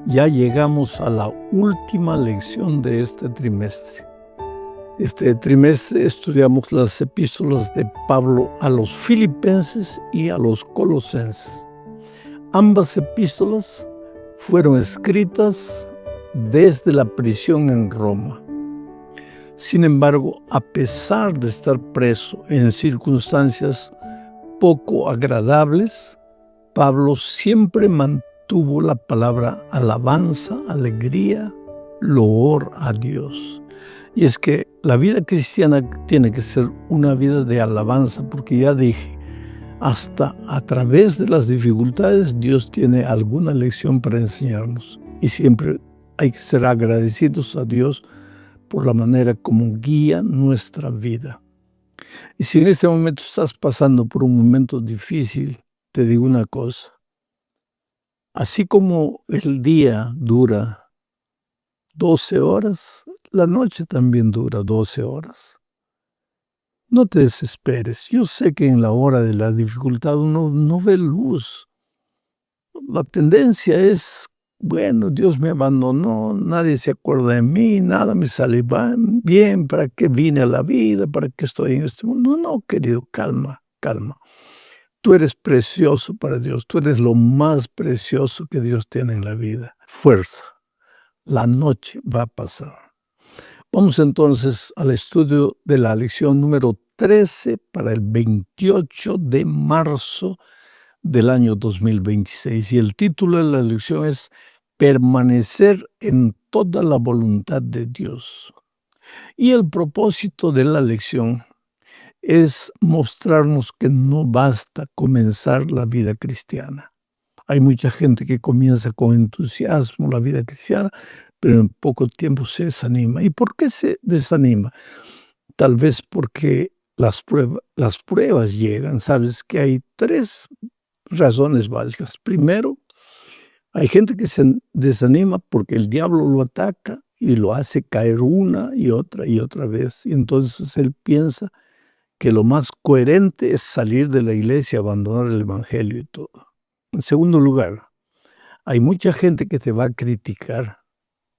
Ya llegamos a la última lección de este trimestre. Este trimestre estudiamos las epístolas de Pablo a los Filipenses y a los Colosenses. Ambas epístolas fueron escritas desde la prisión en Roma. Sin embargo, a pesar de estar preso en circunstancias poco agradables, Pablo siempre mantuvo la palabra alabanza, alegría, loor a Dios. Y es que la vida cristiana tiene que ser una vida de alabanza, porque ya dije, hasta a través de las dificultades Dios tiene alguna lección para enseñarnos. Y siempre hay que ser agradecidos a Dios por la manera como guía nuestra vida. Y si en este momento estás pasando por un momento difícil, te digo una cosa. Así como el día dura 12 horas, la noche también dura 12 horas. No te desesperes. Yo sé que en la hora de la dificultad uno no ve luz. La tendencia es, bueno, Dios me abandonó, nadie se acuerda de mí, nada me sale bien, ¿para qué vine a la vida? ¿Para qué estoy en este mundo? No, querido, calma, calma. Tú eres precioso para Dios, tú eres lo más precioso que Dios tiene en la vida. Fuerza, la noche va a pasar. Vamos entonces al estudio de la lección número 13 para el 28 de marzo del año 2026. Y el título de la lección es Permanecer en toda la voluntad de Dios. Y el propósito de la lección es mostrarnos que no basta comenzar la vida cristiana. Hay mucha gente que comienza con entusiasmo la vida cristiana, pero en poco tiempo se desanima. ¿Y por qué se desanima? Tal vez porque las pruebas llegan. Sabes que hay tres razones básicas. Primero, hay gente que se desanima porque el diablo lo ataca y lo hace caer una y otra vez. Y entonces él piensa que lo más coherente es salir de la iglesia, abandonar el evangelio y todo. En segundo lugar, hay mucha gente que te va a criticar,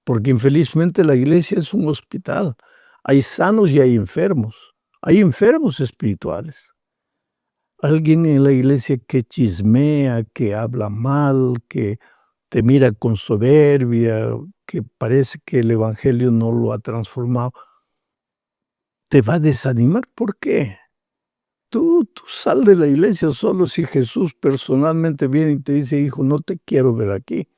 porque infelizmente la iglesia es un hospital. Hay sanos y hay enfermos espirituales. Alguien en la iglesia que chismea, que habla mal, que te mira con soberbia, que parece que el evangelio no lo ha transformado, te va a desanimar. ¿Por qué? Tú sal de la iglesia solo si Jesús personalmente viene y te dice, hijo, no te quiero ver aquí.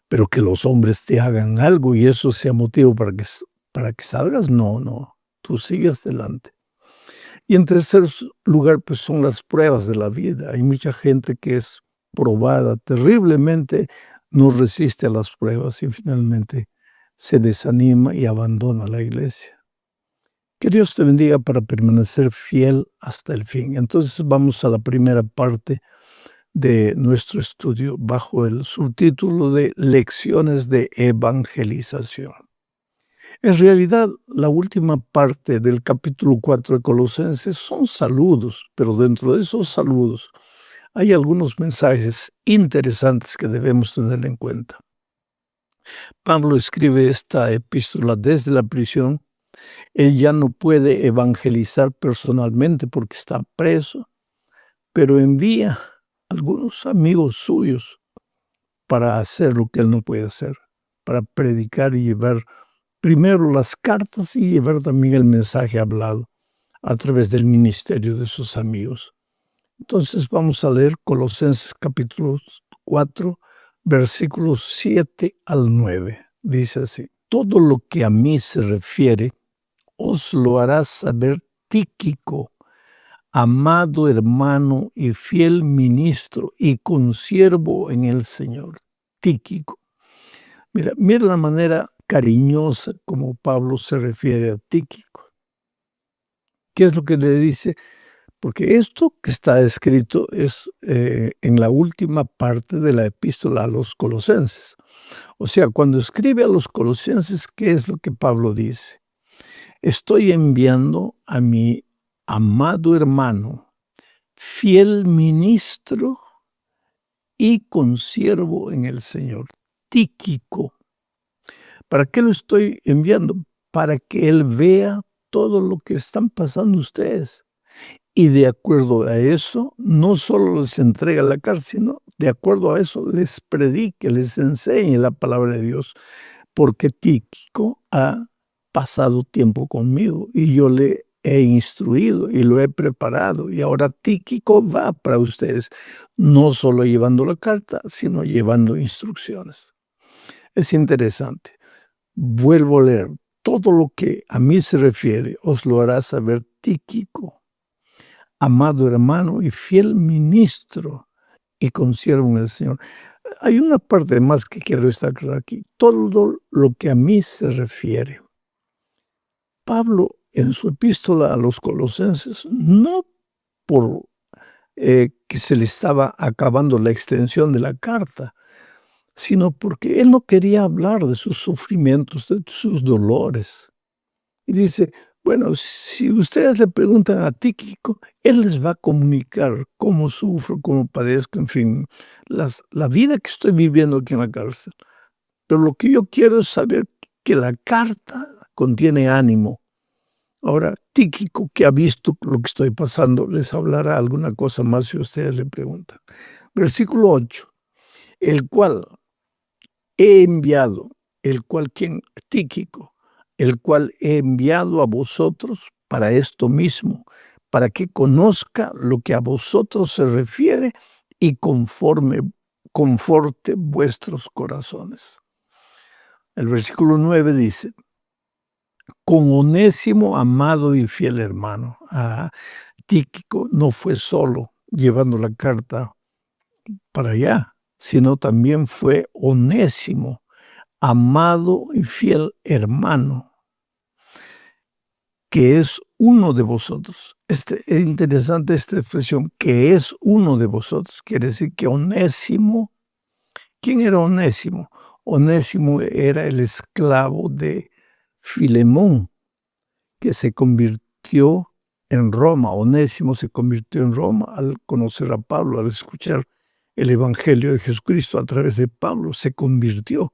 Pero que los hombres te hagan algo y eso sea motivo para que salgas, no. Tú sigues adelante. Y en tercer lugar, pues son las pruebas de la vida. Hay mucha gente que es probada terriblemente, no resiste a las pruebas y finalmente se desanima y abandona la iglesia. Que Dios te bendiga para permanecer fiel hasta el fin. Entonces vamos a la primera parte de nuestro estudio bajo el subtítulo de Lecciones de Evangelización. En realidad, la última parte del capítulo 4 de Colosenses son saludos, pero dentro de esos saludos hay algunos mensajes interesantes que debemos tener en cuenta. Pablo escribe esta epístola desde la prisión. Él ya no puede evangelizar personalmente porque está preso, pero envía algunos amigos suyos para hacer lo que él no puede hacer, para predicar y llevar primero las cartas y llevar también el mensaje hablado a través del ministerio de sus amigos. Entonces vamos a leer Colosenses capítulo 4, versículos 7 al 9. Dice así: todo lo que a mí se refiere os lo hará saber Tíquico, amado hermano y fiel ministro y consiervo en el Señor. Tíquico. Mira la manera cariñosa como Pablo se refiere a Tíquico. ¿Qué es lo que le dice? Porque esto que está escrito es en la última parte de la epístola a los Colosenses. O sea, cuando escribe a los Colosenses, ¿qué es lo que Pablo dice? Estoy enviando a mi amado hermano, fiel ministro y consiervo en el Señor, Tíquico. ¿Para qué lo estoy enviando? Para que él vea todo lo que están pasando ustedes. Y de acuerdo a eso, no solo les entrega la carta, sino de acuerdo a eso les predique, les enseñe la palabra de Dios. Porque Tíquico ha pasado tiempo conmigo y yo le he instruido y lo he preparado. Y ahora Tíquico va para ustedes, no solo llevando la carta, sino llevando instrucciones. Es interesante. Vuelvo a leer. Todo lo que a mí se refiere os lo hará saber Tíquico, amado hermano y fiel ministro y consiervo en el Señor. Hay una parte más que quiero destacar aquí. Todo lo que a mí se refiere. Pablo, en su epístola a los Colosenses, no por que se le estaba acabando la extensión de la carta, sino porque él no quería hablar de sus sufrimientos, de sus dolores. Y dice, bueno, si ustedes le preguntan a Tíquico, él les va a comunicar cómo sufro, cómo padezco, en fin, la vida que estoy viviendo aquí en la cárcel. Pero lo que yo quiero es saber que la carta contiene ánimo. Ahora, Tíquico, que ha visto lo que estoy pasando, les hablará alguna cosa más si ustedes le preguntan. Versículo 8. El cual he enviado, ¿quién? Tíquico, el cual he enviado a vosotros para esto mismo, para que conozca lo que a vosotros se refiere y conforte vuestros corazones. El versículo 9 dice, con Onésimo, amado y fiel hermano. Tíquico no fue solo llevando la carta para allá, sino también fue Onésimo, amado y fiel hermano, que es uno de vosotros. Es interesante esta expresión, que es uno de vosotros. Quiere decir que Onésimo, ¿quién era Onésimo? Onésimo era el esclavo de Filemón, que se convirtió en Roma. Onésimo se convirtió en Roma al conocer a Pablo, al escuchar el Evangelio de Jesucristo a través de Pablo, se convirtió.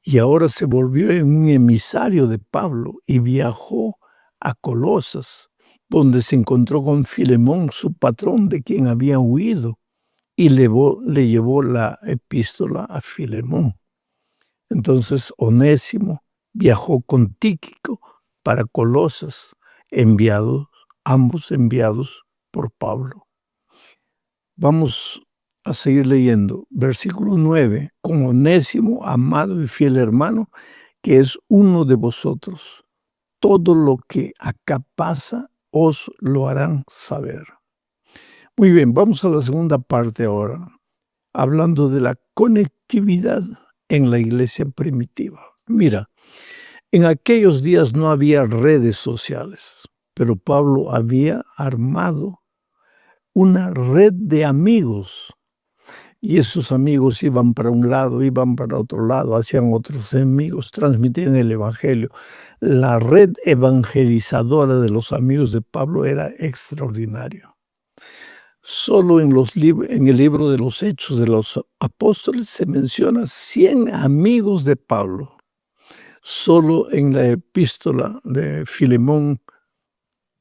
Y ahora se volvió en un emisario de Pablo y viajó a Colosas, donde se encontró con Filemón, su patrón, de quien había huido, y le llevó la epístola a Filemón. Entonces Onésimo viajó con Tíquico para Colosas, ambos enviados por Pablo. Vamos a seguir leyendo. Versículo 9. Con Onésimo, amado y fiel hermano, que es uno de vosotros. Todo lo que acá pasa os lo harán saber. Muy bien, vamos a la segunda parte ahora, hablando de la conectividad en la iglesia primitiva. Mira, en aquellos días no había redes sociales, pero Pablo había armado una red de amigos. Y esos amigos iban para un lado, iban para otro lado, hacían otros amigos, transmitían el Evangelio. La red evangelizadora de los amigos de Pablo era extraordinaria. Solo en el libro de los Hechos de los Apóstoles se menciona 100 amigos de Pablo. Solo en la epístola de Filemón,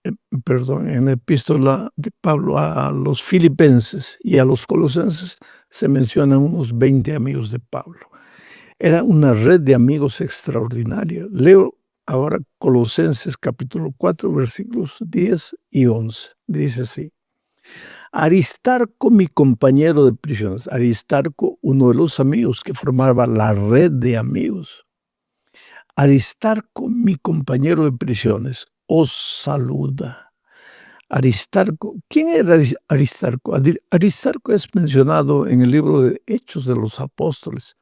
en la epístola de Pablo a los filipenses y a los colosenses se mencionan unos 20 amigos de Pablo. Era una red de amigos extraordinaria. Leo ahora Colosenses capítulo 4, versículos 10 y 11. Dice así. Aristarco, mi compañero de prisiones. Aristarco, uno de los amigos que formaba la red de amigos. Aristarco, mi compañero de prisiones, os saluda. Aristarco, ¿quién era Aristarco? Aristarco es mencionado en el libro de Hechos de los Apóstoles,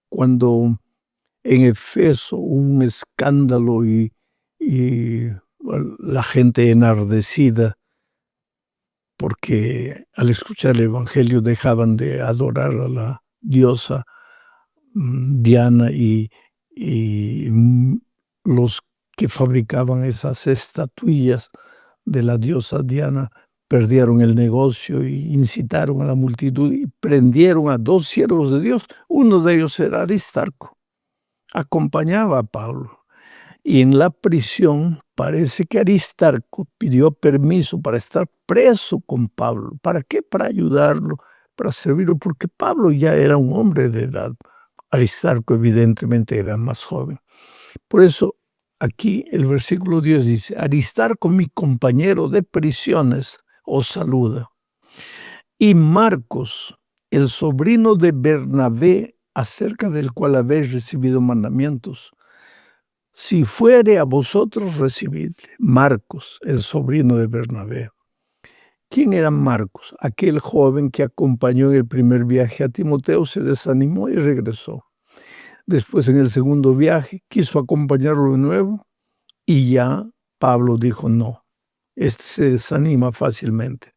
cuando en Efeso hubo un escándalo y la gente enardecida porque al escuchar el Evangelio dejaban de adorar a la diosa Diana y los que fabricaban esas estatuillas de la diosa Diana perdieron el negocio y incitaron a la multitud y prendieron a 2 siervos de Dios. Uno de ellos era Aristarco, acompañaba a Pablo. Y en la prisión parece que Aristarco pidió permiso para estar preso con Pablo. ¿Para qué? Para ayudarlo, para servirlo, porque Pablo ya era un hombre de edad. Aristarco evidentemente era más joven. Por eso aquí el versículo 10 dice, Aristarco, mi compañero de prisiones, os saluda. Y Marcos, el sobrino de Bernabé, acerca del cual habéis recibido mandamientos, si fuere a vosotros, recibidle. Marcos, el sobrino de Bernabé. ¿Quién era Marcos? Aquel joven que acompañó en el primer viaje a Timoteo, se desanimó y regresó. Después, en el segundo viaje, quiso acompañarlo de nuevo y ya Pablo dijo no. Este se desanima fácilmente.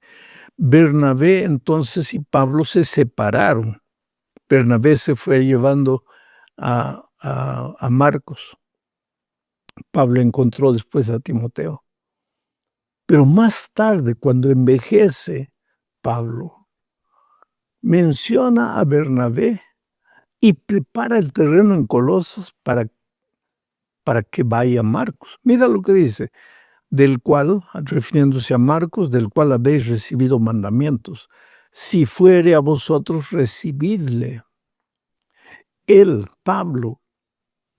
Bernabé entonces y Pablo se separaron. Bernabé se fue llevando a Marcos. Pablo encontró después a Timoteo. Pero más tarde, cuando envejece Pablo, menciona a Bernabé y prepara el terreno en Colosas para que vaya Marcos. Mira lo que dice, del cual, refiriéndose a Marcos, del cual habéis recibido mandamientos. Si fuere a vosotros, recibidle. Él, Pablo,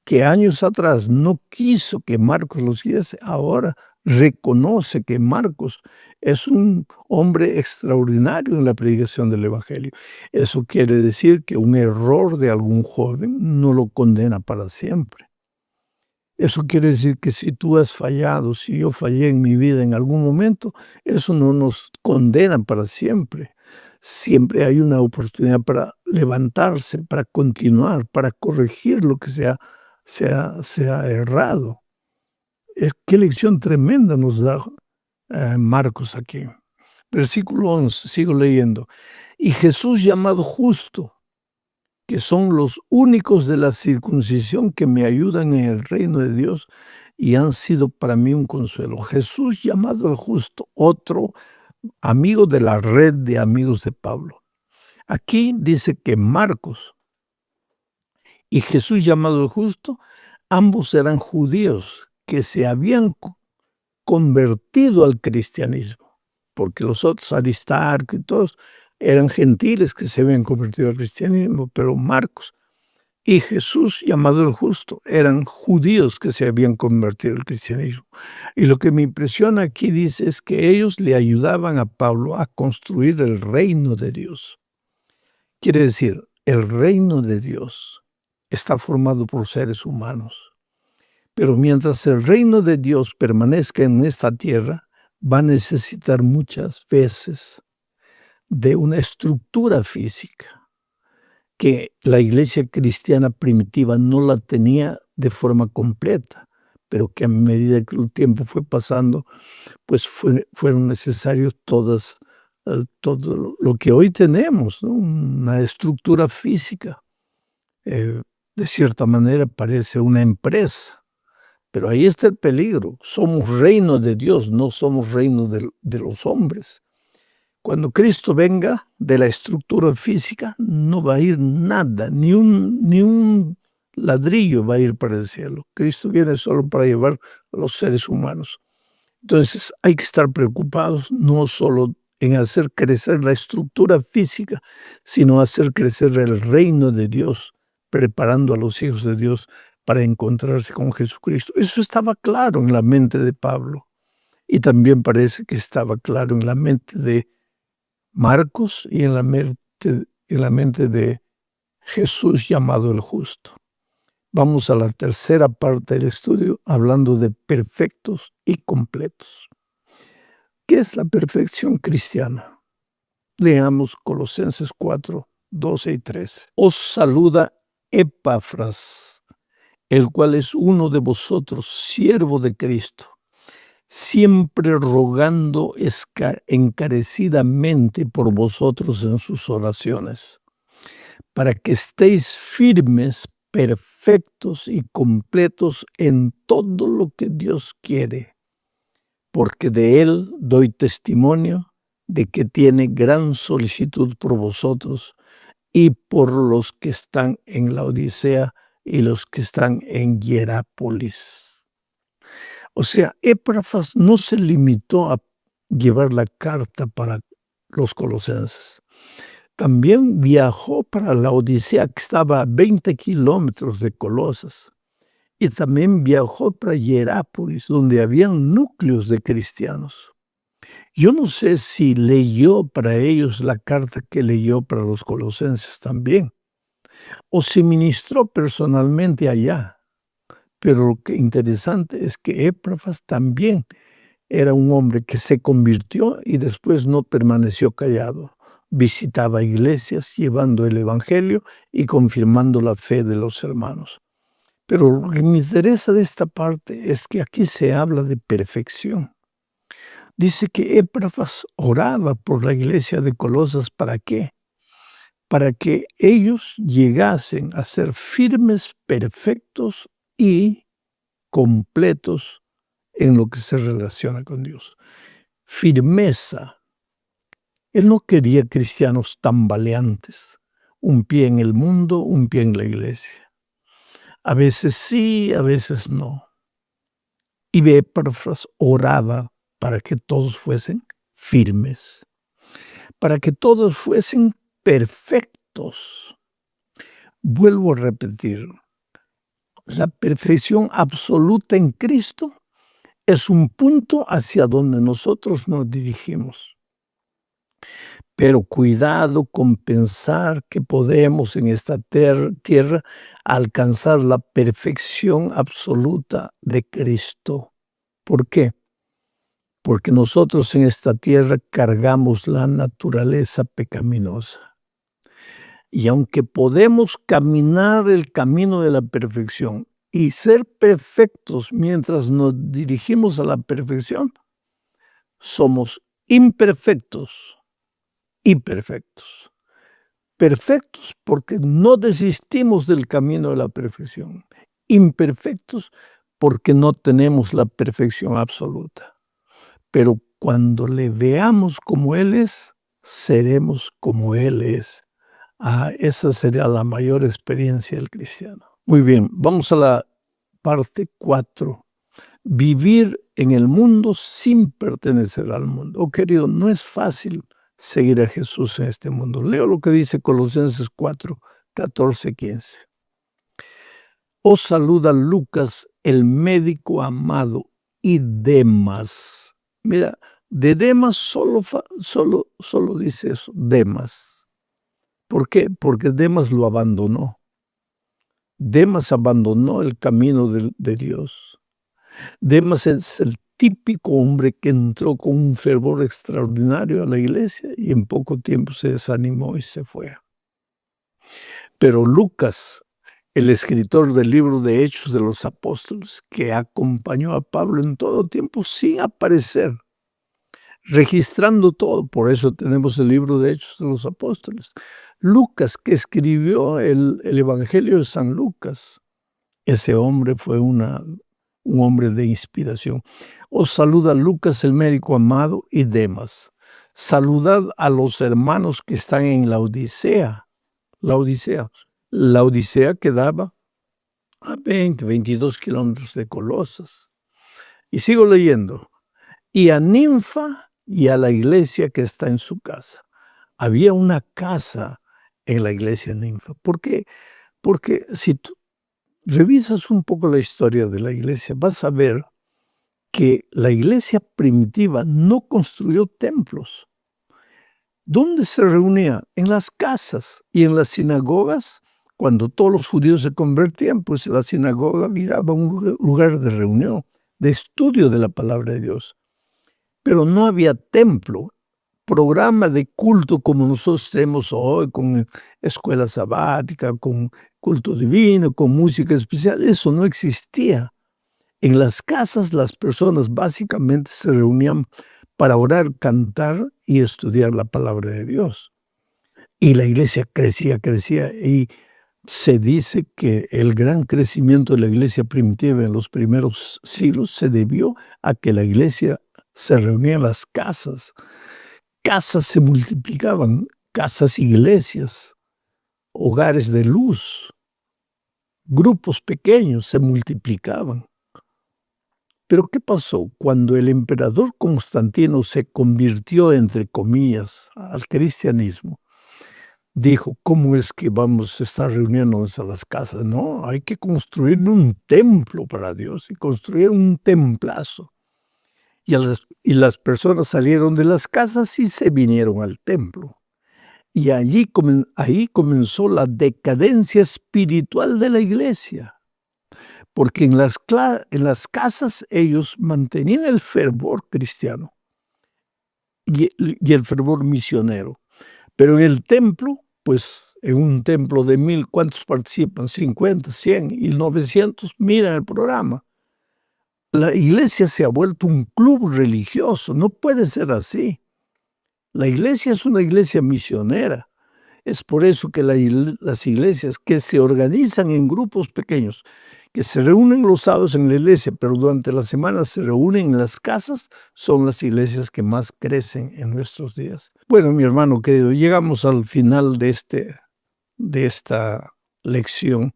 que años atrás no quiso que Marcos lo siguiese, ahora reconoce que Marcos es un hombre extraordinario en la predicación del Evangelio. Eso quiere decir que un error de algún joven no lo condena para siempre. Eso quiere decir que si tú has fallado, si yo fallé en mi vida en algún momento, eso no nos condena para siempre. Siempre hay una oportunidad para levantarse, para continuar, para corregir lo que se ha errado. Qué lección tremenda nos da Marcos aquí. Versículo 11, sigo leyendo. Y Jesús llamado justo, que son los únicos de la circuncisión que me ayudan en el reino de Dios y han sido para mí un consuelo. Jesús llamado el justo, otro amigo de la red de amigos de Pablo. Aquí dice que Marcos y Jesús llamado el justo, ambos eran judíos que se habían convertido al cristianismo, porque los otros, Aristarco y todos, eran gentiles que se habían convertido al cristianismo, pero Marcos y Jesús, llamado el justo, eran judíos que se habían convertido al cristianismo. Y lo que me impresiona aquí dice es que ellos le ayudaban a Pablo a construir el reino de Dios. Quiere decir, el reino de Dios está formado por seres humanos. Pero mientras el reino de Dios permanezca en esta tierra, va a necesitar muchas veces de una estructura física que la iglesia cristiana primitiva no la tenía de forma completa, pero que a medida que el tiempo fue pasando, pues fueron necesarios todo lo que hoy tenemos, ¿no? Una estructura física. De cierta manera parece una empresa. Pero ahí está el peligro. Somos reino de Dios, no somos reino de los hombres. Cuando Cristo venga de la estructura física, no va a ir nada, ni un ladrillo va a ir para el cielo. Cristo viene solo para llevar a los seres humanos. Entonces hay que estar preocupados no solo en hacer crecer la estructura física, sino hacer crecer el reino de Dios, preparando a los hijos de Dios para encontrarse con Jesucristo. Eso estaba claro en la mente de Pablo y también parece que estaba claro en la mente de Marcos y en la mente de Jesús llamado el justo. Vamos a la tercera parte del estudio hablando de perfectos y completos. ¿Qué es la perfección cristiana? Leamos Colosenses 4, 12 y 13. Os saluda Epafras, el cual es uno de vosotros, siervo de Cristo, siempre rogando encarecidamente por vosotros en sus oraciones, para que estéis firmes, perfectos y completos en todo lo que Dios quiere, porque de Él doy testimonio de que tiene gran solicitud por vosotros y por los que están en la Odisea y los que están en Hierápolis. O sea, Epafras no se limitó a llevar la carta para los colosenses. También viajó para la Odisea, que estaba a 20 kilómetros de Colosas. Y también viajó para Hierápolis, donde habían núcleos de cristianos. Yo no sé si leyó para ellos la carta que leyó para los colosenses también, o si ministró personalmente allá. Pero lo que interesante es que Epafras también era un hombre que se convirtió y después no permaneció callado. Visitaba iglesias llevando el evangelio y confirmando la fe de los hermanos. Pero lo que me interesa de esta parte es que aquí se habla de perfección. Dice que Epafras oraba por la iglesia de Colosas. ¿Para qué? Para que ellos llegasen a ser firmes, perfectos y completos en lo que se relaciona con Dios. Firmeza. Él no quería cristianos tambaleantes, un pie en el mundo, un pie en la iglesia. A veces sí, a veces no. Y Epafras oraba para que todos fuesen firmes, para que todos fuesen perfectos. Vuelvo a repetir, la perfección absoluta en Cristo es un punto hacia donde nosotros nos dirigimos. Pero cuidado con pensar que podemos en esta tierra alcanzar la perfección absoluta de Cristo. ¿Por qué? Porque nosotros en esta tierra cargamos la naturaleza pecaminosa. Y aunque podemos caminar el camino de la perfección y ser perfectos mientras nos dirigimos a la perfección, somos imperfectos y perfectos. Perfectos porque no desistimos del camino de la perfección. Imperfectos porque no tenemos la perfección absoluta. Pero cuando le veamos como Él es, seremos como Él es. Esa sería la mayor experiencia del cristiano. Muy bien, vamos a la parte 4. Vivir en el mundo sin pertenecer al mundo. Oh, querido, no es fácil seguir a Jesús en este mundo. Leo lo que dice Colosenses 4, 14, 15. Os saluda Lucas, el médico amado, y Demas. Mira, de Demas solo dice eso, Demas. ¿Por qué? Porque Demas lo abandonó. Demas abandonó el camino de Dios. Demas es el típico hombre que entró con un fervor extraordinario a la iglesia y en poco tiempo se desanimó y se fue. Pero Lucas, el escritor del libro de Hechos de los Apóstoles, que acompañó a Pablo en todo tiempo sin aparecer, registrando todo, por eso tenemos el libro de Hechos de los Apóstoles. Lucas, que escribió el Evangelio de San Lucas, ese hombre fue un hombre de inspiración. Os saluda Lucas, el médico amado, y Demas. Saludad a los hermanos que están en la Odisea. La Odisea quedaba a 22 kilómetros de Colosas. Y sigo leyendo. Y a Ninfa y a la iglesia que está en su casa. Había una casa en la iglesia de Ninfa. ¿Por qué? Porque si tú revisas un poco la historia de la iglesia, vas a ver que la iglesia primitiva no construyó templos. ¿Dónde se reunía? En las casas y en las sinagogas. Cuando todos los judíos se convertían, pues la sinagoga miraba un lugar de reunión, de estudio de la palabra de Dios. Pero no había templo, programa de culto como nosotros tenemos hoy, con escuela sabática, con culto divino, con música especial. Eso no existía. En las casas las personas básicamente se reunían para orar, cantar y estudiar la palabra de Dios. Y la iglesia crecía y se dice que el gran crecimiento de la iglesia primitiva en los primeros siglos se debió a que la iglesia se reunía en las casas. casas se multiplicaban, casas, iglesias, hogares de luz, grupos pequeños se multiplicaban. Pero ¿qué pasó? Cuando el emperador Constantino se convirtió, entre comillas, al cristianismo, dijo, ¿cómo es que vamos a estar reuniéndonos a las casas? No, hay que construir un templo para Dios y construir un templazo. Y las personas salieron de las casas y se vinieron al templo. Y ahí comenzó la decadencia espiritual de la iglesia. Porque en las casas ellos mantenían el fervor cristiano y el fervor misionero. Pero en el templo, pues en un templo de 1000, ¿cuántos participan? 50, 100 y 900 miran el programa. La iglesia se ha vuelto un club religioso, no puede ser así. La iglesia es una iglesia misionera. Es por eso que las iglesias que se organizan en grupos pequeños, que se reúnen los sábados en la iglesia, pero durante la semana se reúnen en las casas, son las iglesias que más crecen en nuestros días. Bueno, mi hermano querido, llegamos al final de esta lección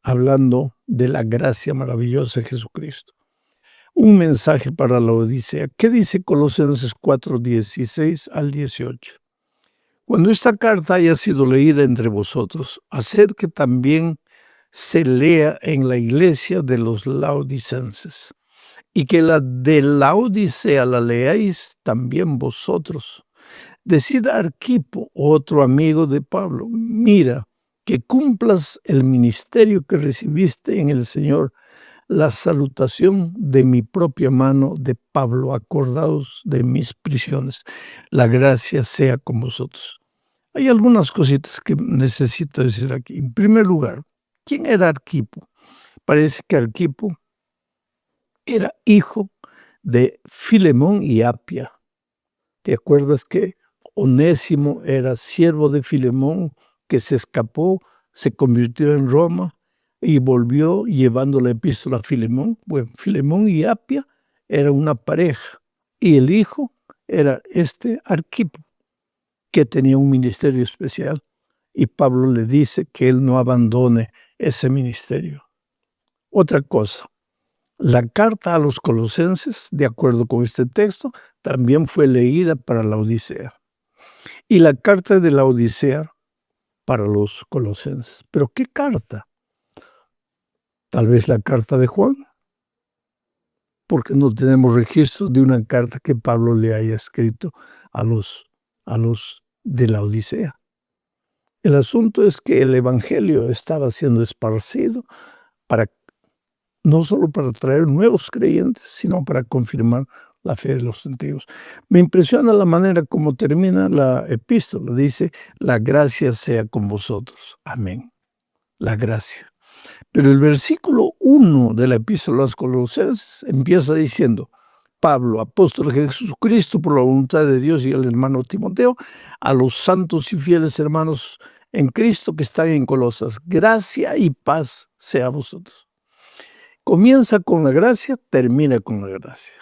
hablando de la gracia maravillosa de Jesucristo. Un mensaje para la Odisea. ¿Qué dice Colosenses 4, 16 al 18? Cuando esta carta haya sido leída entre vosotros, haced que también se lea en la iglesia de los laodicenses, y que la de Laodicea la leáis también vosotros. Decid a Arquipo, otro amigo de Pablo, mira, que cumplas el ministerio que recibiste en el Señor, la salutación de mi propia mano de Pablo, acordaos de mis prisiones. La gracia sea con vosotros. Hay algunas cositas que necesito decir aquí. En primer lugar, ¿quién era Arquipo? Parece que Arquipo era hijo de Filemón y Apia. ¿Te acuerdas que Onésimo era siervo de Filemón, que se escapó, se convirtió en Roma y volvió llevando la epístola a Filemón? Bueno, Filemón y Apia eran una pareja y el hijo era Arquipo, que tenía un ministerio especial, y Pablo le dice que él no abandone ese ministerio. Otra cosa, la carta a los colosenses, de acuerdo con este texto, también fue leída para la Odisea. Y la carta de la Odisea para los colosenses. ¿Pero qué carta? Tal vez la carta de Juan, porque no tenemos registro de una carta que Pablo le haya escrito a los de la Odisea. El asunto es que el evangelio estaba siendo esparcido no solo para traer nuevos creyentes, sino para confirmar la fe de los antiguos. Me impresiona la manera como termina la epístola. Dice, la gracia sea con vosotros. Amén. La gracia. Pero el versículo 1 de la epístola a los Colosenses empieza diciendo, Pablo, apóstol de Jesucristo, por la voluntad de Dios, y el hermano Timoteo, a los santos y fieles hermanos en Cristo que están en Colosas, gracia y paz sea a vosotros. Comienza con la gracia, termina con la gracia.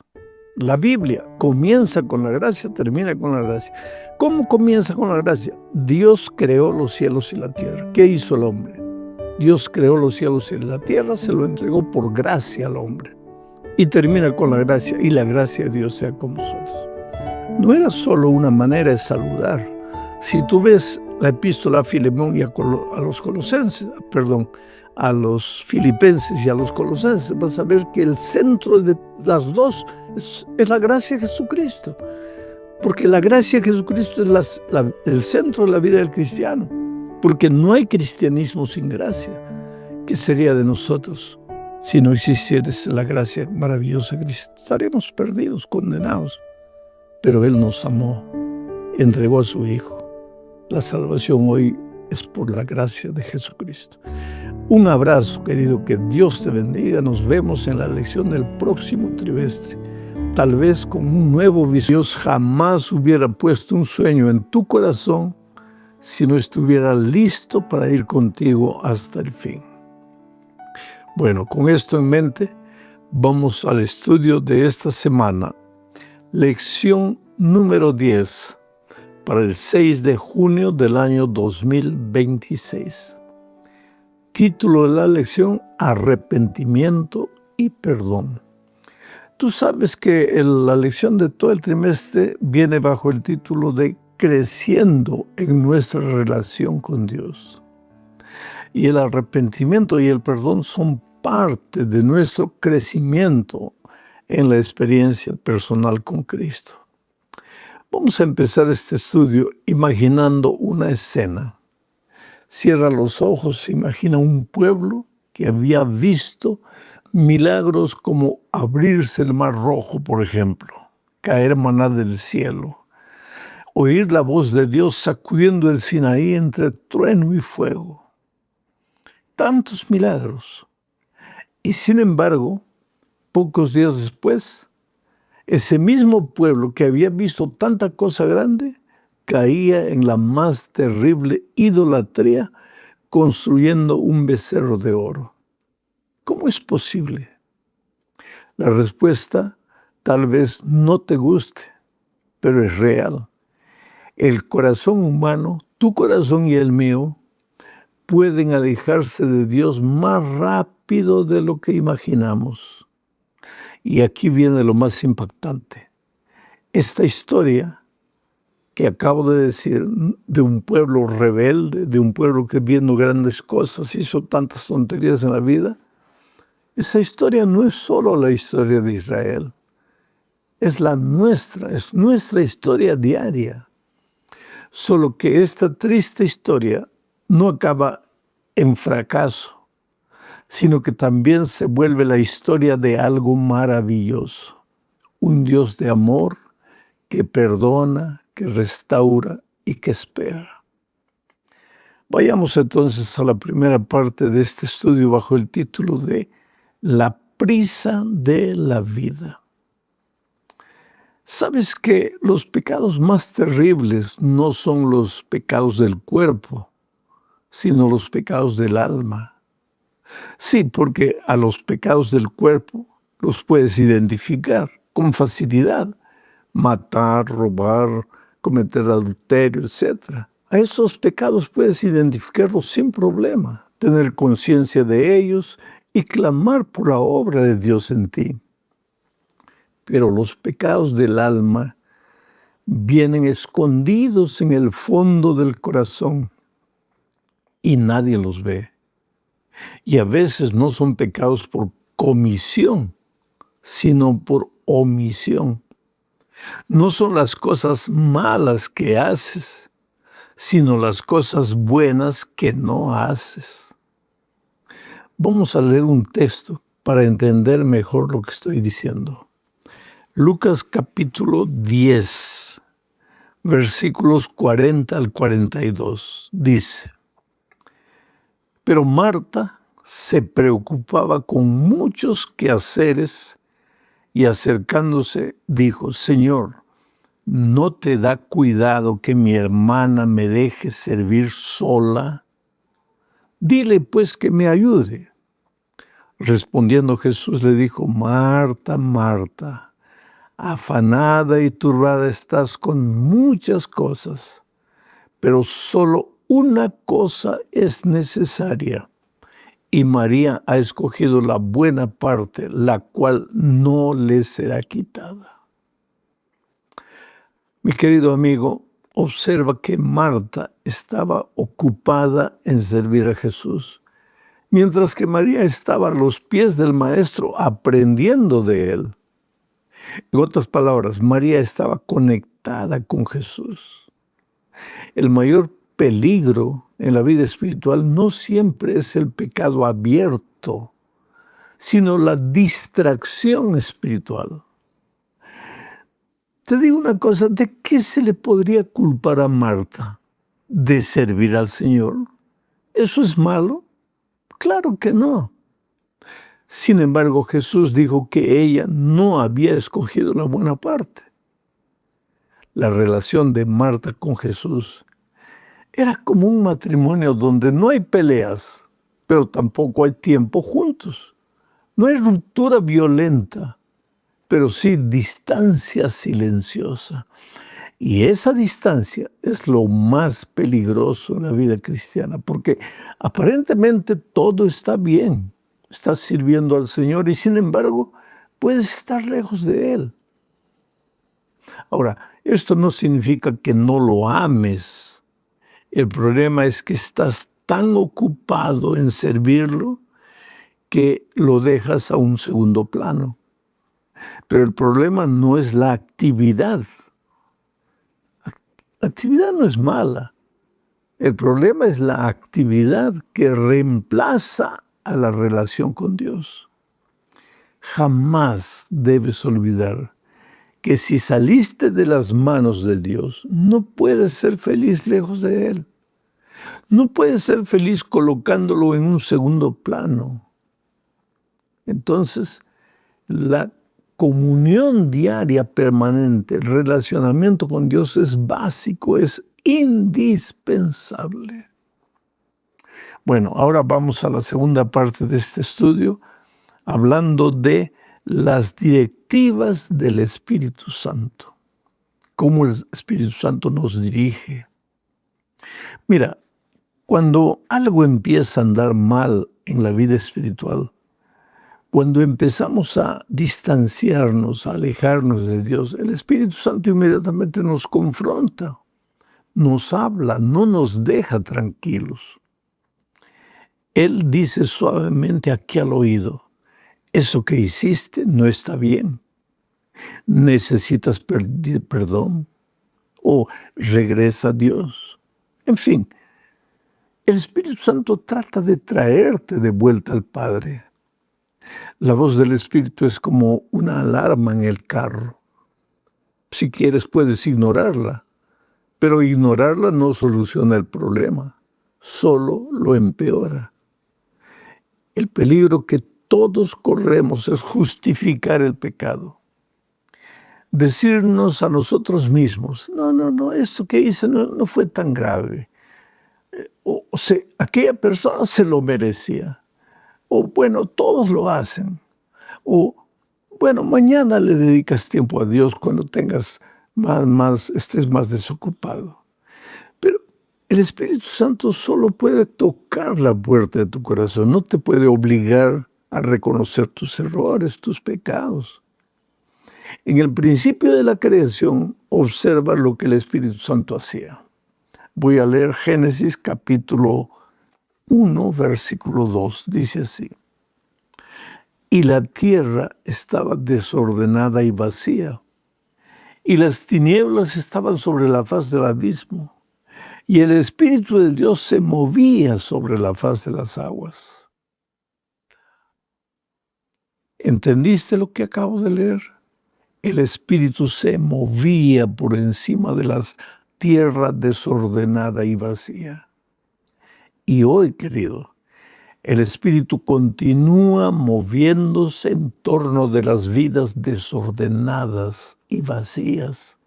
La Biblia comienza con la gracia, termina con la gracia. ¿Cómo comienza con la gracia? Dios creó los cielos y la tierra. ¿Qué hizo el hombre? Dios creó los cielos y la tierra, se lo entregó por gracia al hombre. Y termina con la gracia, y la gracia de Dios sea con vosotros. No era solo una manera de saludar. Si tú ves la epístola a Filemón y a los colosenses, a los filipenses y a los colosenses, vas a ver que el centro de las dos es la gracia de Jesucristo. Porque la gracia de Jesucristo es el centro de la vida del cristiano. Porque no hay cristianismo sin gracia. ¿Qué sería de nosotros si no existiera la gracia maravillosa de Cristo? Estaremos perdidos, condenados. Pero Él nos amó, entregó a su Hijo. La salvación hoy es por la gracia de Jesucristo. Un abrazo, querido, que Dios te bendiga. Nos vemos en la lección del próximo trimestre. Tal vez con un nuevo visión. Dios jamás hubiera puesto un sueño en tu corazón si no estuviera listo para ir contigo hasta el fin. Bueno, con esto en mente, vamos al estudio de esta semana. Lección número 10 para el 6 de junio del año 2026. Título de la lección: Arrepentimiento y perdón. Tú sabes que la lección de todo el trimestre viene bajo el título de Creciendo en nuestra relación con Dios. Y el arrepentimiento y el perdón son parte de nuestro crecimiento en la experiencia personal con Cristo. Vamos a empezar este estudio imaginando una escena. Cierra los ojos, imagina un pueblo que había visto milagros como abrirse el Mar Rojo, por ejemplo, caer maná del cielo, oír la voz de Dios sacudiendo el Sinaí entre trueno y fuego. Tantos milagros. Y sin embargo, pocos días después, ese mismo pueblo que había visto tanta cosa grande caía en la más terrible idolatría, construyendo un becerro de oro. ¿Cómo es posible? La respuesta tal vez no te guste, pero es real. El corazón humano, tu corazón y el mío, pueden alejarse de Dios más rápido de lo que imaginamos. Y aquí viene lo más impactante. Esta historia que acabo de decir, de un pueblo rebelde, de un pueblo que viendo grandes cosas hizo tantas tonterías en la vida, esa historia no es solo la historia de Israel, es nuestra historia diaria. Solo que esta triste historia no acaba en fracaso, sino que también se vuelve la historia de algo maravilloso. Un Dios de amor que perdona, que restaura y que espera. Vayamos entonces a la primera parte de este estudio bajo el título de La prisa de la vida. ¿Sabes que los pecados más terribles no son los pecados del cuerpo, sino los pecados del alma? Sí, porque a los pecados del cuerpo los puedes identificar con facilidad. Matar, robar, cometer adulterio, etc. A esos pecados puedes identificarlos sin problema, tener conciencia de ellos y clamar por la obra de Dios en ti. Pero los pecados del alma vienen escondidos en el fondo del corazón y nadie los ve. Y a veces no son pecados por comisión, sino por omisión. No son las cosas malas que haces, sino las cosas buenas que no haces. Vamos a leer un texto para entender mejor lo que estoy diciendo. Lucas capítulo 10, versículos 40 al 42, dice: Pero Marta se preocupaba con muchos quehaceres y acercándose dijo: Señor, ¿no te da cuidado que mi hermana me deje servir sola? Dile pues que me ayude. Respondiendo Jesús le dijo: Marta, Marta, afanada y turbada estás con muchas cosas, pero solo una cosa es necesaria. Y María ha escogido la buena parte, la cual no le será quitada. Mi querido amigo, observa que Marta estaba ocupada en servir a Jesús, mientras que María estaba a los pies del Maestro aprendiendo de él. En otras palabras, María estaba conectada con Jesús. El mayor peligro en la vida espiritual no siempre es el pecado abierto, sino la distracción espiritual. Te digo una cosa, ¿de qué se le podría culpar a Marta? ¿De servir al Señor? ¿Eso es malo? Claro que no. Sin embargo, Jesús dijo que ella no había escogido la buena parte. La relación de Marta con Jesús era como un matrimonio donde no hay peleas, pero tampoco hay tiempo juntos. No hay ruptura violenta, pero sí distancia silenciosa. Y esa distancia es lo más peligroso en la vida cristiana, porque aparentemente todo está bien. Estás sirviendo al Señor y sin embargo puedes estar lejos de Él. Ahora, esto no significa que no lo ames. El problema es que estás tan ocupado en servirlo que lo dejas a un segundo plano. Pero el problema no es la actividad. La actividad no es mala. El problema es la actividad que reemplaza a la relación con Dios. Jamás debes olvidar que si saliste de las manos de Dios, no puedes ser feliz lejos de Él. No puedes ser feliz colocándolo en un segundo plano. Entonces, la comunión diaria permanente, el relacionamiento con Dios es básico, es indispensable. Bueno, ahora vamos a la segunda parte de este estudio, hablando de las directivas del Espíritu Santo. Cómo el Espíritu Santo nos dirige. Mira, cuando algo empieza a andar mal en la vida espiritual, cuando empezamos a distanciarnos, a alejarnos de Dios, el Espíritu Santo inmediatamente nos confronta, nos habla, no nos deja tranquilos. Él dice suavemente aquí al oído, eso que hiciste no está bien, necesitas pedir perdón o regresa a Dios. En fin, el Espíritu Santo trata de traerte de vuelta al Padre. La voz del Espíritu es como una alarma en el carro. Si quieres puedes ignorarla, pero ignorarla no soluciona el problema, solo lo empeora. El peligro que todos corremos es justificar el pecado. Decirnos a nosotros mismos, no, esto que hice no fue tan grave. O sea, aquella persona se lo merecía. O bueno, todos lo hacen. O bueno, mañana le dedicas tiempo a Dios cuando tengas estés más desocupado. Pero el Espíritu Santo solo puede tocar la puerta de tu corazón, no te puede obligar a reconocer tus errores, tus pecados. En el principio de la creación, observa lo que el Espíritu Santo hacía. Voy a leer Génesis capítulo 1, versículo 2, dice así. Y la tierra estaba desordenada y vacía, y las tinieblas estaban sobre la faz del abismo, y el Espíritu de Dios se movía sobre la faz de las aguas. ¿Entendiste lo que acabo de leer? El Espíritu se movía por encima de la tierra desordenada y vacía. Y hoy, querido, el Espíritu continúa moviéndose en torno de las vidas desordenadas y vacías.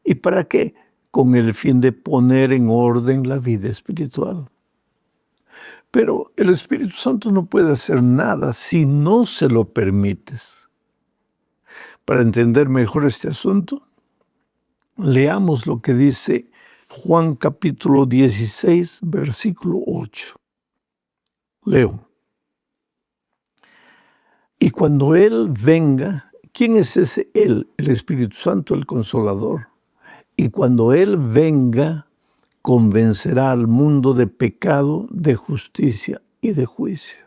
¿Y para qué? Con el fin de poner en orden la vida espiritual. Pero el Espíritu Santo no puede hacer nada si no se lo permites. Para entender mejor este asunto, leamos lo que dice Juan capítulo 16, versículo 8. Leo. Y cuando Él venga, ¿quién es ese Él? El Espíritu Santo, el Consolador. Y cuando Él venga, convencerá al mundo de pecado, de justicia y de juicio.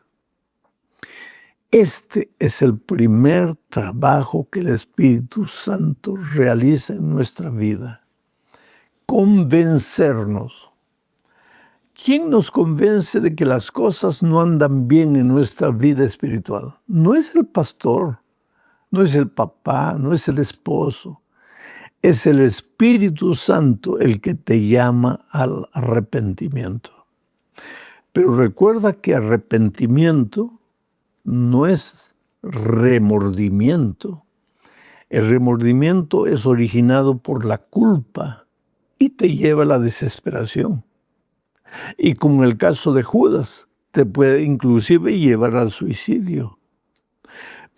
Este es el primer trabajo que el Espíritu Santo realiza en nuestra vida. Convencernos. ¿Quién nos convence de que las cosas no andan bien en nuestra vida espiritual? No es el pastor, no es el papá, no es el esposo. Es el Espíritu Santo el que te llama al arrepentimiento. Pero recuerda que arrepentimiento no es remordimiento. El remordimiento es originado por la culpa y te lleva a la desesperación. Y como en el caso de Judas, te puede inclusive llevar al suicidio.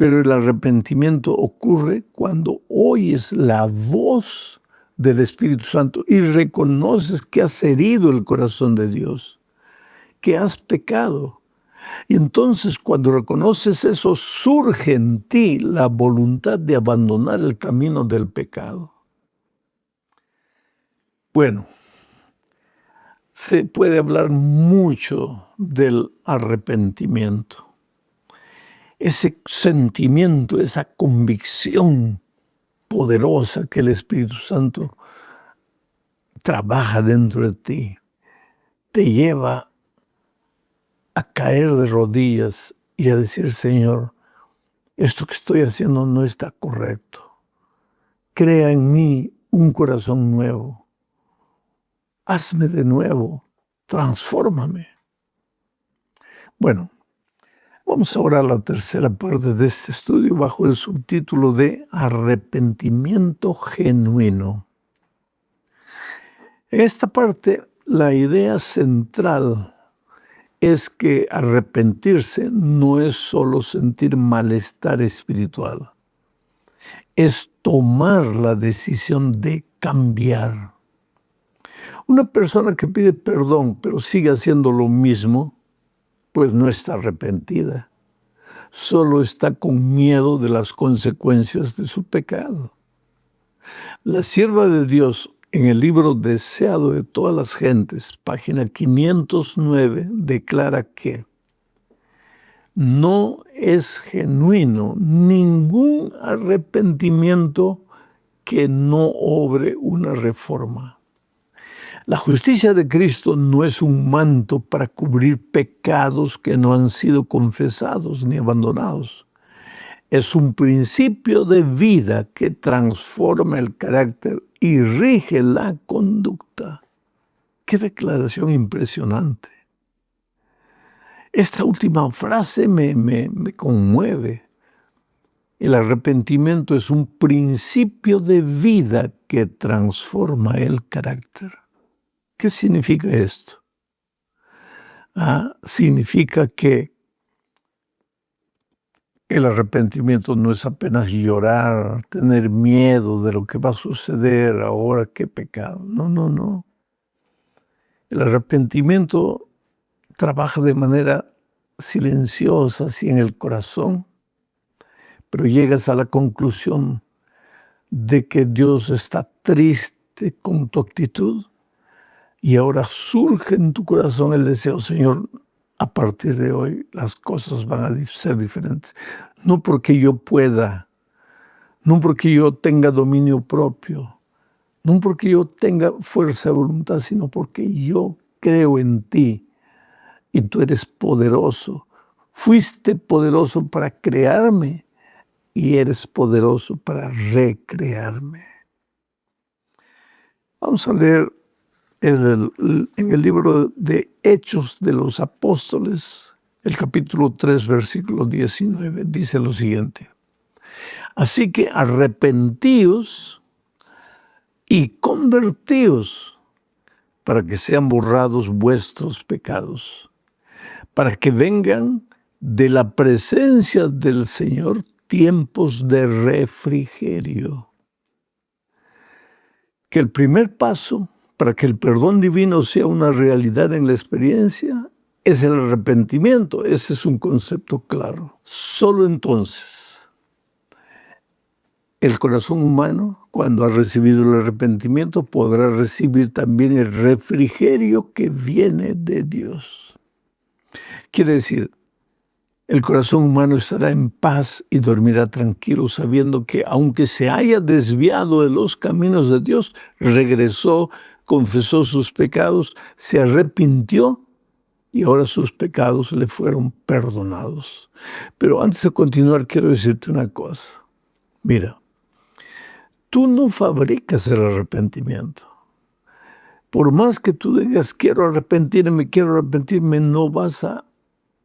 Pero el arrepentimiento ocurre cuando oyes la voz del Espíritu Santo y reconoces que has herido el corazón de Dios, que has pecado. Y entonces cuando reconoces eso, surge en ti la voluntad de abandonar el camino del pecado. Bueno, se puede hablar mucho del arrepentimiento. Ese sentimiento, esa convicción poderosa que el Espíritu Santo trabaja dentro de ti, te lleva a caer de rodillas y a decir: Señor, esto que estoy haciendo no está correcto. Crea en mí un corazón nuevo. Hazme de nuevo. Transfórmame. Bueno, vamos ahora a la tercera parte de este estudio bajo el subtítulo de arrepentimiento genuino. En esta parte, la idea central es que arrepentirse no es solo sentir malestar espiritual, es tomar la decisión de cambiar. Una persona que pide perdón pero sigue haciendo lo mismo, pues no está arrepentida, solo está con miedo de las consecuencias de su pecado. La sierva de Dios, en el libro Deseado de todas las gentes, página 509, declara que no es genuino ningún arrepentimiento que no obre una reforma. La justicia de Cristo no es un manto para cubrir pecados que no han sido confesados ni abandonados. Es un principio de vida que transforma el carácter y rige la conducta. ¡Qué declaración impresionante! Esta última frase me conmueve. El arrepentimiento es un principio de vida que transforma el carácter. ¿Qué significa esto? Significa que el arrepentimiento no es apenas llorar, tener miedo de lo que va a suceder ahora, qué pecado. No, no, no. El arrepentimiento trabaja de manera silenciosa, así en el corazón, pero llegas a la conclusión de que Dios está triste con tu actitud y ahora surge en tu corazón el deseo: Señor, a partir de hoy las cosas van a ser diferentes. No porque yo pueda, no porque yo tenga dominio propio, no porque yo tenga fuerza de voluntad, sino porque yo creo en ti y tú eres poderoso. Fuiste poderoso para crearme y eres poderoso para recrearme. Vamos a leer en el libro de Hechos de los Apóstoles, el capítulo 3, versículo 19, dice lo siguiente: así que arrepentíos y convertíos para que sean borrados vuestros pecados, para que vengan de la presencia del Señor tiempos de refrigerio. Que el primer paso para que el perdón divino sea una realidad en la experiencia es el arrepentimiento. Ese es un concepto claro. Solo entonces el corazón humano, cuando ha recibido el arrepentimiento, podrá recibir también el refrigerio que viene de Dios. Quiere decir, el corazón humano estará en paz y dormirá tranquilo, sabiendo que aunque se haya desviado de los caminos de Dios, regresó, confesó sus pecados, se arrepintió y ahora sus pecados le fueron perdonados. Pero antes de continuar, quiero decirte una cosa. Mira, tú no fabricas el arrepentimiento. Por más que tú digas: quiero arrepentirme, no vas a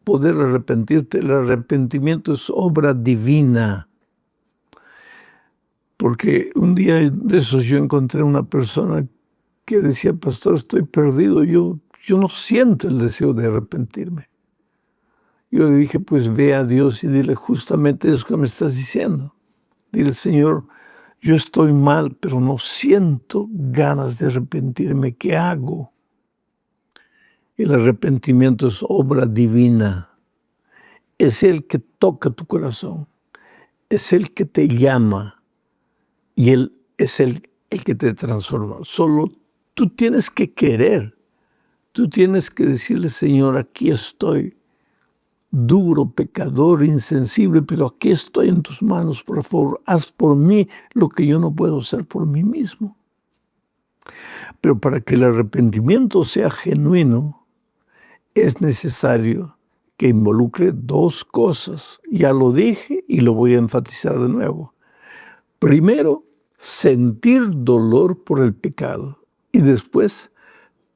poder arrepentirte. El arrepentimiento es obra divina. Porque un día de esos yo encontré una persona que decía: pastor, estoy perdido, yo no siento el deseo de arrepentirme. Yo le dije, pues ve a Dios y dile justamente eso que me estás diciendo. Dile, Señor, yo estoy mal, pero no siento ganas de arrepentirme. ¿Qué hago? El arrepentimiento es obra divina. Es el que toca tu corazón. Es el que te llama. Y Él es el que te transforma. Solo tú tienes que querer. Tú tienes que decirle, Señor, aquí estoy. Duro, pecador, insensible, pero aquí estoy en tus manos, por favor, haz por mí lo que yo no puedo hacer por mí mismo. Pero para que el arrepentimiento sea genuino, es necesario que involucre dos cosas. Ya lo dije y lo voy a enfatizar de nuevo. Primero, sentir dolor por el pecado y después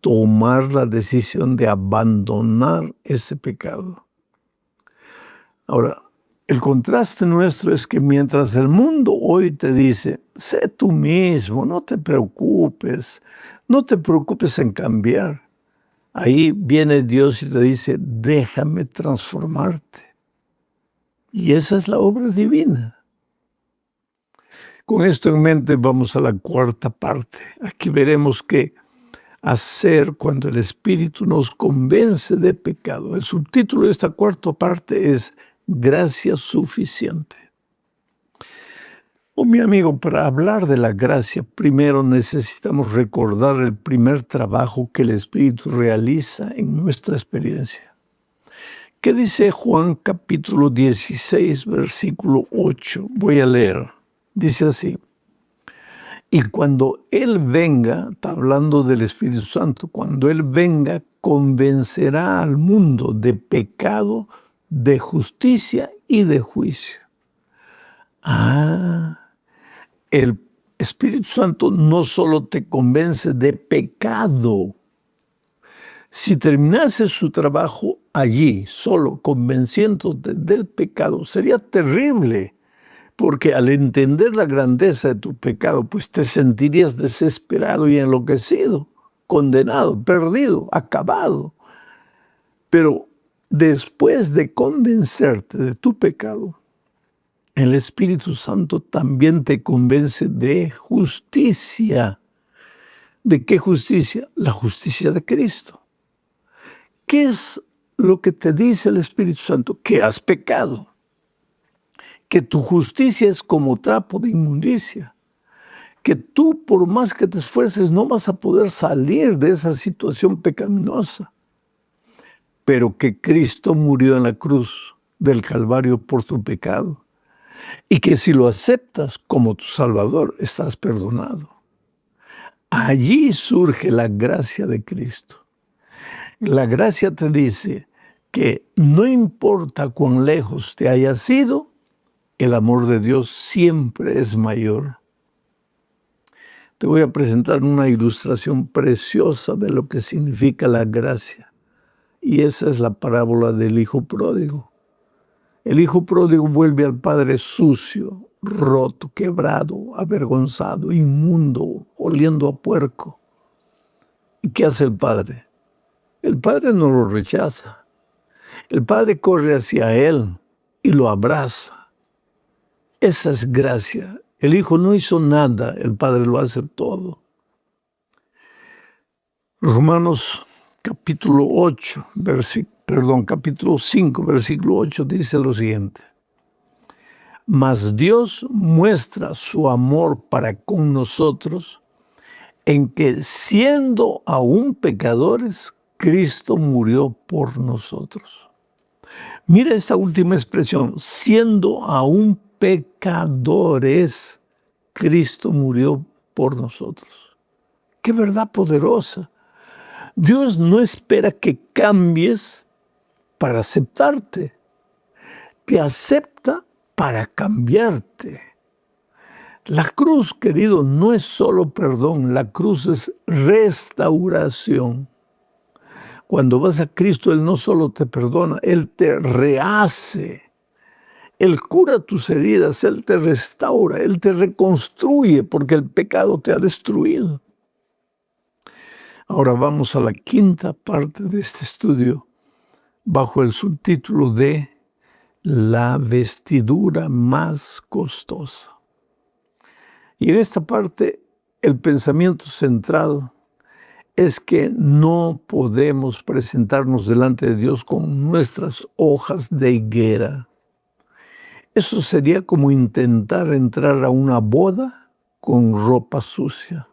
tomar la decisión de abandonar ese pecado. Ahora, el contraste nuestro es que mientras el mundo hoy te dice, sé tú mismo, no te preocupes en cambiar, ahí viene Dios y te dice, déjame transformarte. Y esa es la obra divina. Con esto en mente vamos a la cuarta parte. Aquí veremos qué hacer cuando el Espíritu nos convence de pecado. El subtítulo de esta cuarta parte es gracia suficiente. Mi amigo, para hablar de la gracia, primero necesitamos recordar el primer trabajo que el Espíritu realiza en nuestra experiencia. ¿Qué dice Juan capítulo 16, versículo 8? Voy a leer. Dice así: y cuando Él venga, está hablando del Espíritu Santo, cuando Él venga, convencerá al mundo de pecado, de justicia y de juicio. El Espíritu Santo no solo te convence de pecado. Si terminase su trabajo allí, solo convenciéndote del pecado, sería terrible, porque al entender la grandeza de tu pecado, pues te sentirías desesperado y enloquecido, condenado, perdido, acabado. Pero después de convencerte de tu pecado, el Espíritu Santo también te convence de justicia. ¿De qué justicia? La justicia de Cristo. ¿Qué es lo que te dice el Espíritu Santo? Que has pecado. Que tu justicia es como trapo de inmundicia. Que tú, por más que te esfuerces, no vas a poder salir de esa situación pecaminosa. Pero que Cristo murió en la cruz del Calvario por tu pecado. Y que si lo aceptas como tu Salvador, estás perdonado. Allí surge la gracia de Cristo. La gracia te dice que no importa cuán lejos te hayas ido, el amor de Dios siempre es mayor. Te voy a presentar una ilustración preciosa de lo que significa la gracia. Y esa es la parábola del hijo pródigo. El hijo pródigo vuelve al padre sucio, roto, quebrado, avergonzado, inmundo, oliendo a puerco. ¿Y qué hace el padre? El padre no lo rechaza. El padre corre hacia él y lo abraza. Esa es gracia. El hijo no hizo nada, el padre lo hace todo. Romanos capítulo 5, versículo 8 dice lo siguiente: mas Dios muestra su amor para con nosotros en que, siendo aún pecadores, Cristo murió por nosotros. Mira esta última expresión: siendo aún pecadores, Cristo murió por nosotros. ¡Qué verdad poderosa! Dios no espera que cambies para aceptarte. Te acepta para cambiarte. La cruz, querido, no es solo perdón, la cruz es restauración. Cuando vas a Cristo, Él no solo te perdona, Él te rehace. Él cura tus heridas, Él te restaura, Él te reconstruye porque el pecado te ha destruido. Ahora vamos a la quinta parte de este estudio. bajo el subtítulo de La vestidura más costosa. Y en esta parte, el pensamiento central es que no podemos presentarnos delante de Dios con nuestras hojas de higuera. Eso sería como intentar entrar a una boda con ropa sucia.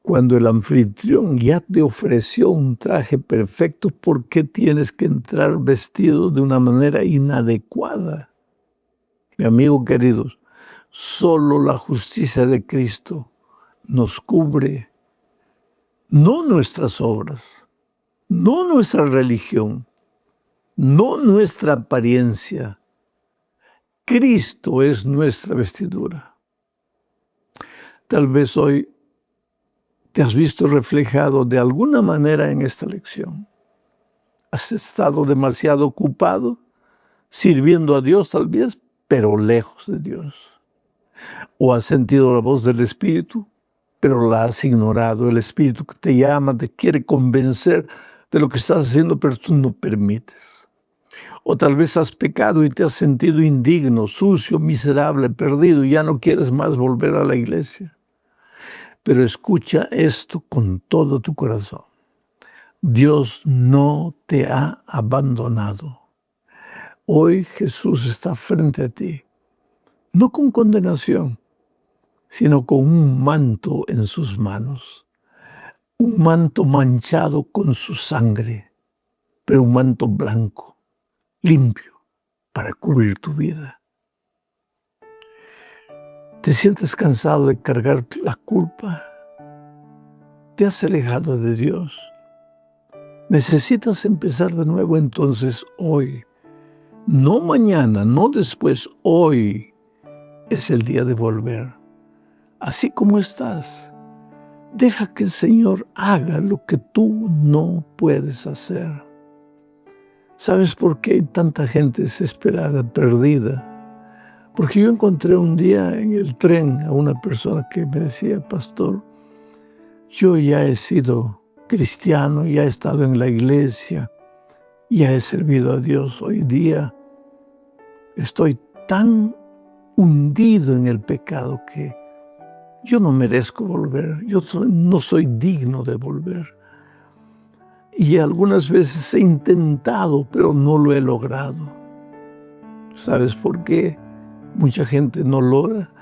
Cuando el anfitrión ya te ofreció un traje perfecto, ¿por qué tienes que entrar vestido de una manera inadecuada? Mi amigo queridos, solo la justicia de Cristo nos cubre, no nuestras obras, no nuestra religión, no nuestra apariencia. Cristo es nuestra vestidura. Tal vez hoy te has visto reflejado de alguna manera en esta lección. Has estado demasiado ocupado, sirviendo a Dios tal vez, pero lejos de Dios. O has sentido la voz del Espíritu, pero la has ignorado. El Espíritu que te llama, te quiere convencer de lo que estás haciendo, pero tú no permites. O tal vez has pecado y te has sentido indigno, sucio, miserable, perdido, y ya no quieres más volver a la iglesia. Pero escucha esto con todo tu corazón. Dios no te ha abandonado. Hoy Jesús está frente a ti, no con condenación, sino con un manto en sus manos. Un manto manchado con su sangre, pero un manto blanco, limpio, para cubrir tu vida. ¿Te sientes cansado de cargar la culpa? ¿Te has alejado de Dios? Necesitas empezar de nuevo entonces hoy. No mañana, no después, hoy es el día de volver. Así como estás, deja que el Señor haga lo que tú no puedes hacer. ¿Sabes por qué hay tanta gente desesperada, perdida? Porque yo encontré un día en el tren a una persona que me decía, pastor, yo ya he sido cristiano, ya he estado en la iglesia, ya he servido a Dios. Hoy día estoy tan hundido en el pecado que yo no merezco volver, no soy digno de volver. Y algunas veces he intentado, pero no lo he logrado. ¿Sabes por qué? Mucha gente no logra,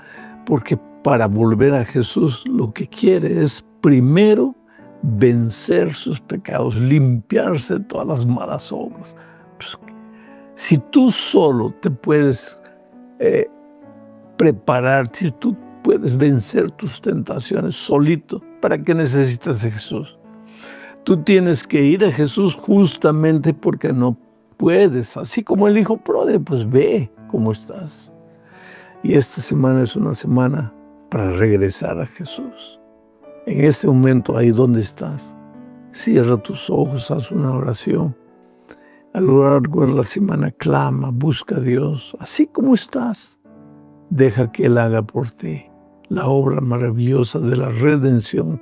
porque para volver a Jesús lo que quiere es primero vencer sus pecados, limpiarse de todas las malas obras. Pues, si tú solo te puedes preparar, si tú puedes vencer tus tentaciones solito, ¿para qué necesitas de Jesús? Tú tienes que ir a Jesús justamente porque no puedes. Así como el hijo pródigo, pues ve cómo estás. Y esta semana es una semana para regresar a Jesús. En este momento, ahí donde estás, cierra tus ojos, haz una oración. A lo largo de la semana clama, busca a Dios. Así como estás, deja que Él haga por ti la obra maravillosa de la redención